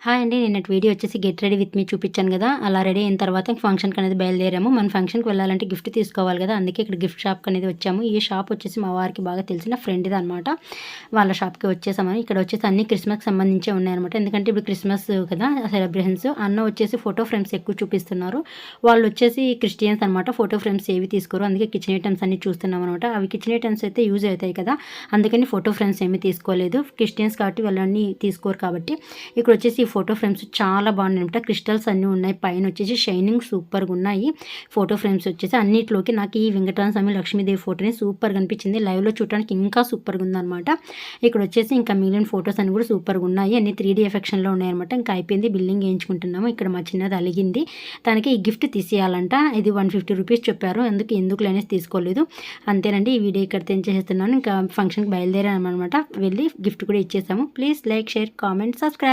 Hi అండి. నిన్నటి video వచ్చేసి గెట్ రెడీ విత్ మీ చూపించాను కదా! అలా రెడీ అయిన తర్వాత ఫంక్షన్‌కి అనేది బయలుదేరాము. మన ఫంక్షన్‌కి వెళ్ళాలంటే గిఫ్ట్ తీసుకోవాలి కదా! అందుకే ఇక్కడ గిఫ్ట్ షాప్‌కి అనేది వచ్చాము. ఈ షాప్ వచ్చేసి మా వారికి బాగా తెలిసిన ఫ్రెండ్‌దనమాట. వాళ్ళ షాప్‌కి వచ్చేసాము. ఇక్కడ వచ్చేసి అన్ని క్రిస్మస్‌కి సంబంధించే ఉన్నాయన్నమాట. ఎందుకంటే ఇప్పుడు క్రిస్మస్ కదా సెలబ్రేషన్స్. అన్న వచ్చేసి ఫోటో ఫ్రేమ్స్ ఎక్కువ చూపిస్తున్నారు. వాళ్ళు వచ్చేసి క్రిస్టియన్స్ అనమాట. ఫోటో ఫ్రేమ్స్ ఏవి తీసుకోరు. అందుకే కిచెన్ ఐటమ్స్ అన్ని చూస్తున్నాం అనమాట. అవి కిచెన్ ఐటమ్స్ అయితే యూజ్ అవుతాయి కదా! అందుకని ఫోటో ఫ్రేమ్స్ ఏమీ తీసుకోలేదు. క్రిస్టియన్స్ కాబట్టి వాళ్ళన్నీ తీసుకోరు కాబట్టి ఇక్కడ వచ్చేసి ఫోటో ఫ్రేమ్స్ చాలా బాగున్నాయన్నమాట. క్రిస్టల్స్ అన్నీ ఉన్నాయి. పైన వచ్చేసి షైనింగ్ సూపర్గా ఉన్నాయి. ఫోటో ఫ్రేమ్స్ వచ్చేసి అన్నిట్లోకి నాకు ఈ వెంకటరమణ స్వామి లక్ష్మీదేవి ఫోటోని సూపర్గా అనిపించింది. లైవ్లో చూడడానికి ఇంకా సూపర్గా ఉందన్నమాట. ఇక్కడ వచ్చేసి ఇంకా మిగిలిన ఫోటోస్ అన్ని కూడా సూపర్గా ఉన్నాయి. అన్ని 3D ఎఫెక్షన్లో ఉన్నాయన్నమాట. ఇంకా అయిపోయింది, బిల్లింగ్ వేయించుకుంటున్నాము. ఇక్కడ మా చిన్నది అలిగింది. తనకి ఈ గిఫ్ట్ తీసేయాలంట. ఇది 150 రూపీస్ చెప్పారు. ఎందుకు అనేసి తీసుకోలేదు. అంతేనండి, ఈ వీడియో ఇక్కడ తెంచేస్తున్నాను. ఇంకా ఫంక్షన్కి బయలుదేరామన్నమాట. వెళ్ళి గిఫ్ట్ కూడా ఇచ్చేసాము. Please like, share, comment, subscribe.